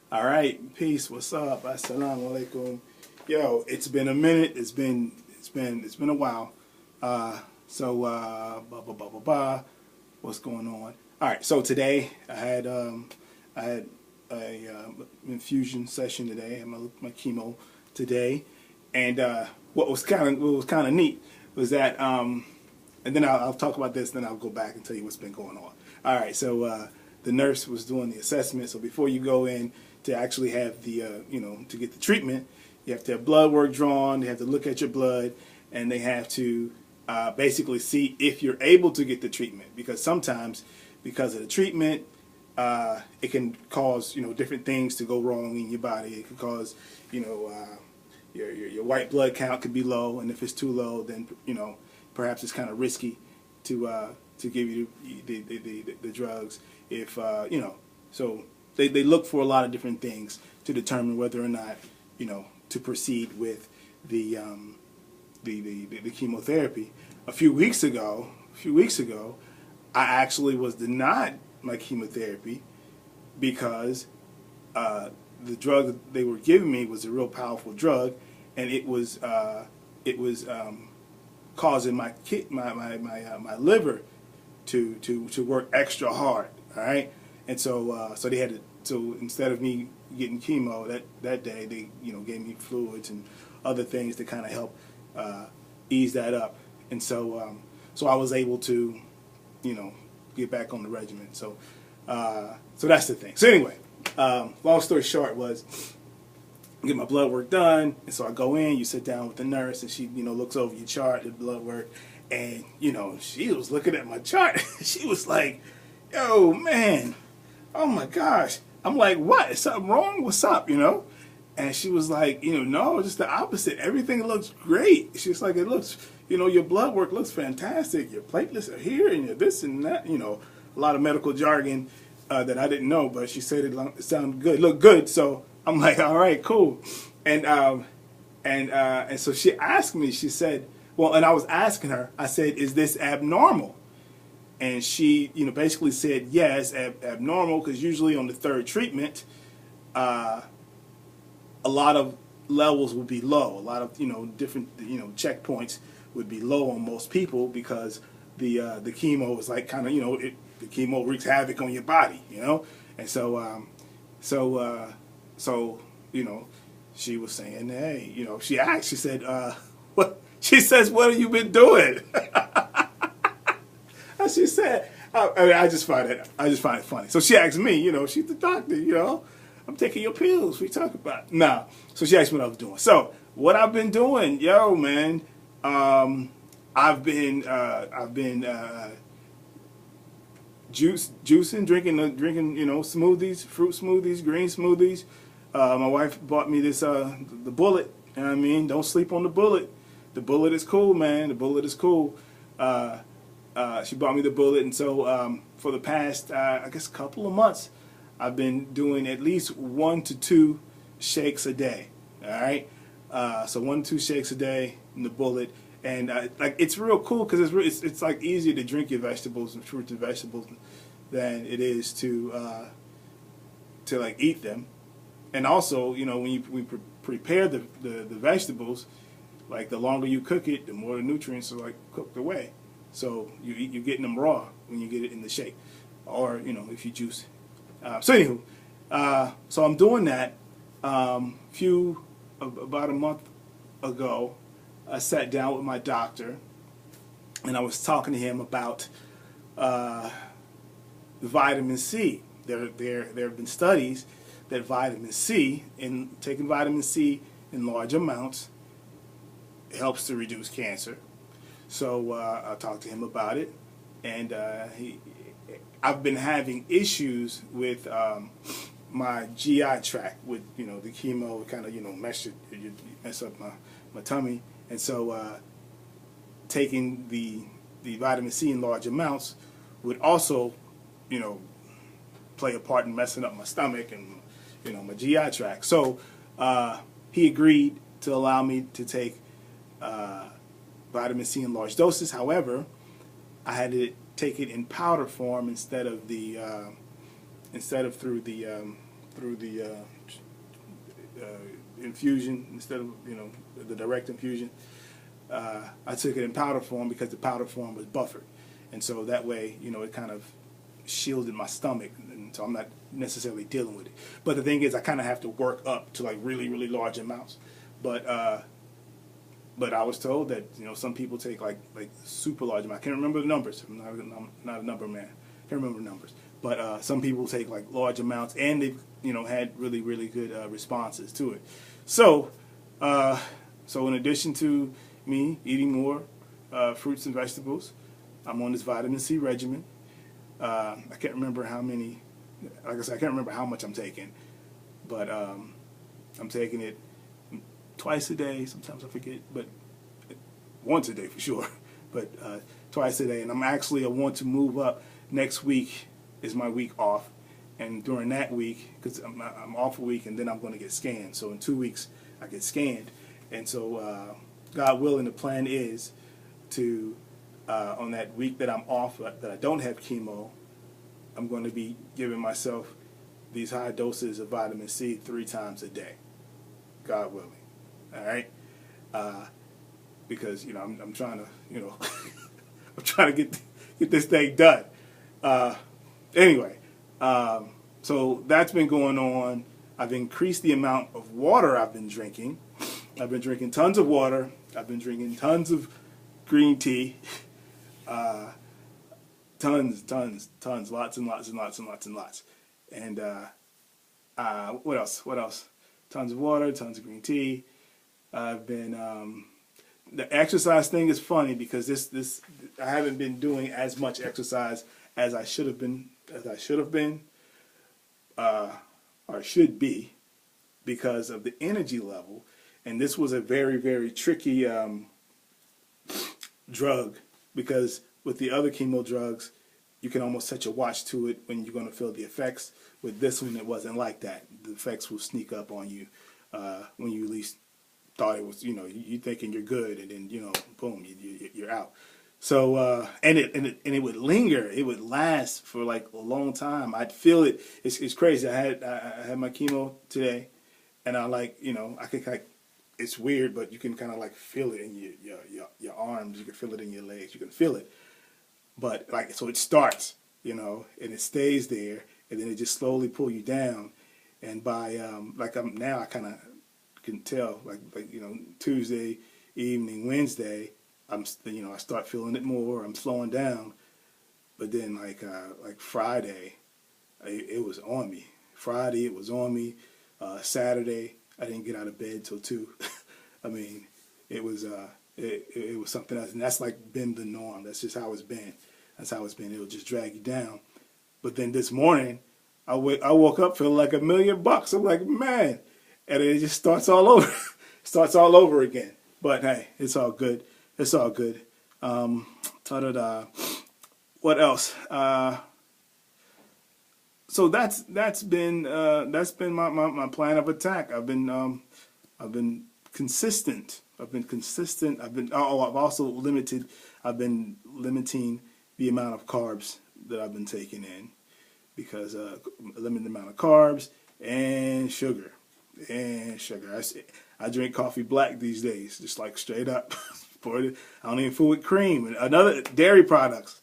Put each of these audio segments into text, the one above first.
All right, peace. What's up? Assalamu alaikum. Yo, it's been a minute. It's been a while. Blah blah blah blah blah. What's going on? All right. So today I had a infusion session today. I had my chemo today, and what was kind of neat was that and then I'll talk about this. Then I'll go back and tell you what's been going on. All right. So the nurse was doing the assessment. So before you go in to actually have the to get the treatment, you have to have blood work drawn. They have to look at your blood, and they have to basically see if you're able to get the treatment. Because sometimes, because of the treatment, it can cause different things to go wrong in your body. It can cause your white blood count could be low, and if it's too low, then perhaps it's kind of risky to give you the drugs. If so they look for a lot of different things to determine whether or not to proceed with the chemotherapy. A few weeks ago, I actually was denied my chemotherapy because the drug that they were giving me was a real powerful drug, and it was causing my liver to work extra hard. All right, and so they had to. So instead of me getting chemo that day, they gave me fluids and other things to kind of help ease that up. And so I was able to get back on the regimen. So that's the thing. So anyway, long story short was get my blood work done, and so I go in. You sit down with the nurse, and she looks over your chart, the blood work, and she was looking at my chart. She was like, "Yo, man, oh my gosh." I'm like, "What? Is something wrong? What's up?" And she was like, "No, just the opposite. Everything looks great." She's like, "It looks, your blood work looks fantastic. Your platelets are here, and you're this and that." A lot of medical jargon that I didn't know, but she said it sounded good, looked good. So I'm like, "All right, cool." And so she asked me. She said, "Well," and I was asking her. I said, "Is this abnormal?" And she, basically said yes, abnormal, because usually on the third treatment, a lot of levels would be low. A lot of different checkpoints would be low on most people because the chemo is like kind of the chemo wreaks havoc on your body, and so she was saying, hey, she asked, she said, what? She says, "What have you been doing?" She said, I just find it funny. So she asked me, she's the doctor, I'm taking your pills. We talk about now. So she asked me what I was doing. So what I've been doing, yo, man, I've been juicing, drinking, smoothies, fruit smoothies, green smoothies. My wife bought me this the bullet. You know what I mean? Don't sleep on the bullet. The bullet is cool, man. The bullet is cool. She bought me the bullet, and so for the past, I guess, couple of months, I've been doing at least 1 to 2 shakes a day. All right, so 1 to 2 shakes a day in the bullet, and like it's real cool because it's like easier to drink your vegetables and fruits and vegetables than it is to like eat them, and also when we prepare the vegetables, like the longer you cook it, the more the nutrients are like cooked away. So you're getting them raw when you get it in the shake, or if you juice. So anywho, so I'm doing that. About a month ago, I sat down with my doctor, and I was talking to him about vitamin C. There have been studies that vitamin C, and taking vitamin C in large amounts, helps to reduce cancer. So I talked to him about it, and I've been having issues with my GI tract with the chemo. Kind of mess up my tummy, and so taking the vitamin C in large amounts would also play a part in messing up my stomach and my GI tract. So he agreed to allow me to take vitamin C in large doses. However, I had to take it in powder form instead of through the through the infusion instead of the direct infusion. I took it in powder form because the powder form was buffered, and so that way it kind of shielded my stomach, and so I'm not necessarily dealing with it. But the thing is, I kind of have to work up to like really really large amounts. But I was told that some people take like super large amounts. I can't remember the numbers. I'm not a number man. Can't remember the numbers. But some people take like large amounts, and they've had really really good responses to it. So in addition to me eating more fruits and vegetables, I'm on this vitamin C regimen. I can't remember how many. Like I said, I can't remember how much I'm taking, but I'm taking it twice a day. Sometimes I forget, but once a day for sure. But twice a day, and I want to move up. Next week is my week off, and during that week, because I'm off a week, and then I'm going to get scanned. So in 2 weeks, I get scanned, and so God willing, the plan is to on that week that I'm off, that I don't have chemo, I'm going to be giving myself these high doses of vitamin C 3 times a day, God willing. All right, because I'm trying to I'm trying to get this thing done. Anyway, so that's been going on. I've increased the amount of water I've been drinking. I've been drinking tons of water. I've been drinking tons of green tea. Tons, lots and lots and lots and lots and lots. And what else? Tons of water, tons of green tea. I've been the exercise thing is funny because this I haven't been doing as much exercise as I should have been, or should be, because of the energy level. And this was a very very tricky drug, because with the other chemo drugs, you can almost set your watch to it when you're going to feel the effects. With this one, it wasn't like that. The effects will sneak up on you when you least thought it was. You thinking you're good, and then boom, you're out. So and it would linger. It would last for like a long time. I'd feel it. It's crazy. I had my chemo today, and I could it's weird, but you can kind of like feel it in your arms. You can feel it in your legs. You can feel it. But so it starts, and it stays there, and then it just slowly pull you down. And by I kind of can tell, Tuesday evening, Wednesday, I start feeling it more. I'm slowing down. But then like Friday, it was on me. Friday it was on me. Saturday I didn't get out of bed till 2. I mean, it was something else, and that's been the norm. That's just how it's been. That's how it's been. It'll just drag you down. But then this morning, I woke up feeling like $1,000,000. I'm like, man, and it just starts all over. Starts all over again. But hey, it's all good. It's all good. What else? So that's been my plan of attack. I've been consistent. I've been limiting the amount of carbs that I've been taking in, because a limited amount of carbs and sugar. I drink coffee black these days, just like straight up. I don't even fool with cream. And another, dairy products.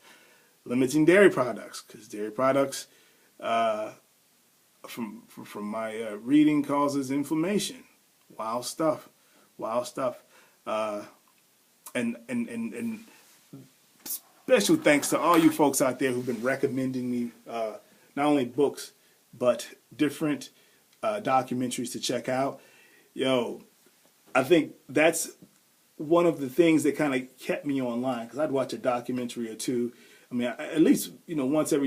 Limiting dairy products, because dairy products, from my reading, causes inflammation. Wild stuff. And special thanks to all you folks out there who've been recommending me not only books but different documentaries to check out. I think that's one of the things that kind of kept me online, because I'd watch a documentary or two. I mean, at least once a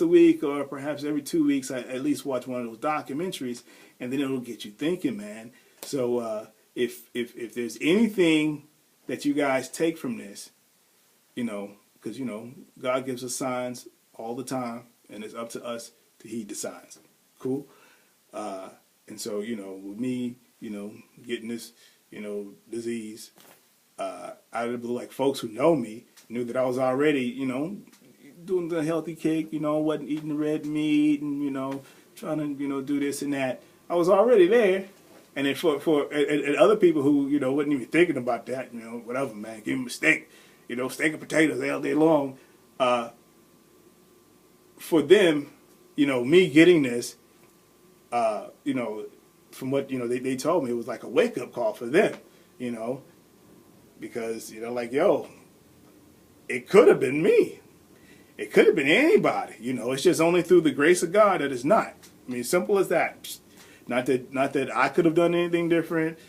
week, or perhaps every 2 weeks, I at least watch one of those documentaries, and then it'll get you thinking, man. So if there's anything that you guys take from this, because God gives us signs all the time, and it's up to us to heed the signs. Cool. And so with me, getting this, disease out of the blue, like folks who know me knew that I was already, doing the healthy cake, wasn't eating the red meat, and trying to, do this and that. I was already there. And then and other people who, wasn't even thinking about that, whatever, man, give them a steak, steak and potatoes all day long. For them, me getting this, from what, they told me, it was like a wake-up call for them, because, like, yo, it could have been me. It could have been anybody, it's just only through the grace of God that it's not. I mean, simple as that. Not that I could have done anything different,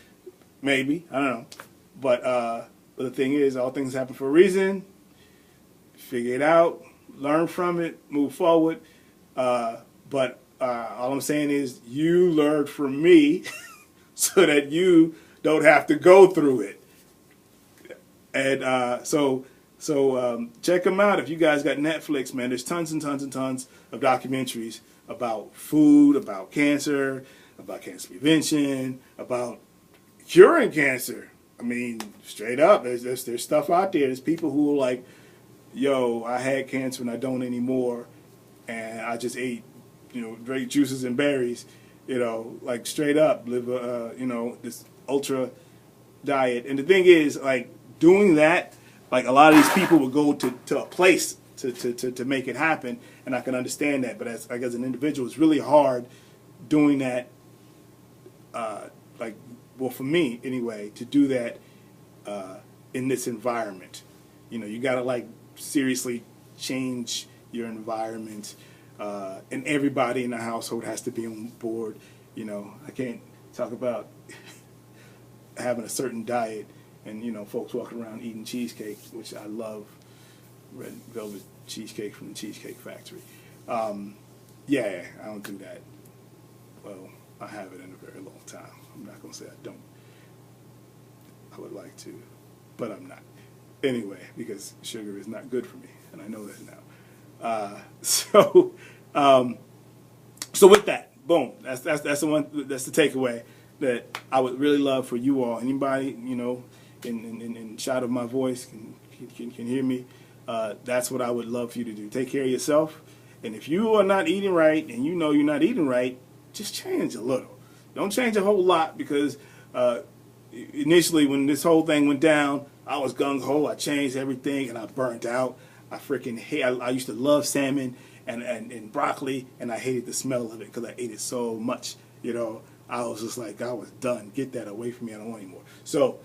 maybe, I don't know. But the thing is, all things happen for a reason. Figure it out, learn from it, move forward. But all I'm saying is, you learn from me so that you don't have to go through it. And so check them out if you guys got Netflix, man. There's tons and tons and tons of documentaries about food, about cancer prevention, about curing cancer. I mean, straight up, there's stuff out there. There's people who are like, yo, I had cancer and I don't anymore, and I just ate, drank juices and berries, like straight up, live this ultra diet. And the thing is, like, doing that, like, a lot of these people will go to a place to make it happen, and I can understand that. But as an individual, it's really hard doing that. For me anyway, to do that in this environment, you gotta, like, seriously change your environment, and everybody in the household has to be on board. I can't talk about having a certain diet and folks walking around eating cheesecake, which I love, red velvet cheesecake from the Cheesecake Factory. Yeah, I don't do that. Well, I haven't in a very long time. I'm not going to say I don't. I would like to, but I'm not. Anyway, because sugar is not good for me, and I know that now. So with that, boom. That's the one. That's the takeaway that I would really love for you all. Anybody, in shout of my voice can hear me. That's what I would love for you to do. Take care of yourself, and if you are not eating right, and you're not eating right, just change a little. Don't change a whole lot, because initially when this whole thing went down, I was gung-ho. I changed everything, and I burnt out. I used to love salmon and broccoli, and I hated the smell of it because I ate it so much. I was just like, I was done. Get that away from me. I don't want any more. So,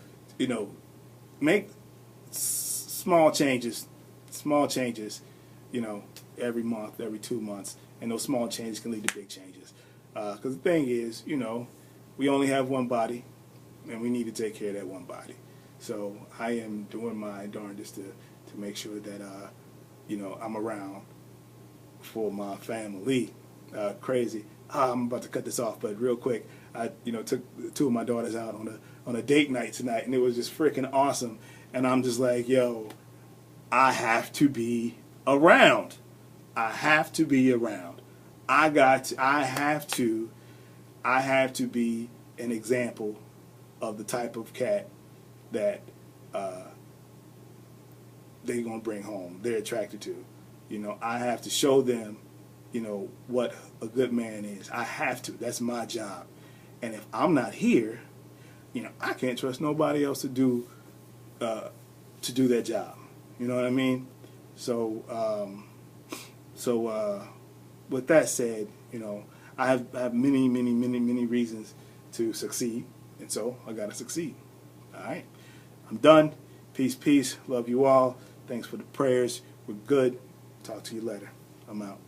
make small changes, every month, every 2 months, and those small changes can lead to big changes. Because the thing is, we only have one body, and we need to take care of that one body. So I am doing my darndest to make sure that, I'm around for my family. Crazy. I'm about to cut this off, but real quick, I, took 2 of my daughters out on a date night tonight, and it was just freaking awesome. And I'm just like, yo, I have to be around. I have to be around. I have to be an example of the type of cat that they're going to bring home, they're attracted to. I have to show them, what a good man is. I have to. That's my job. And if I'm not here, I can't trust nobody else to do that job. You know what I mean? So, with that said, I have many, many, many, many reasons to succeed, and so I gotta succeed. All right, I'm done. Peace, peace. Love you all. Thanks for the prayers. We're good. Talk to you later. I'm out.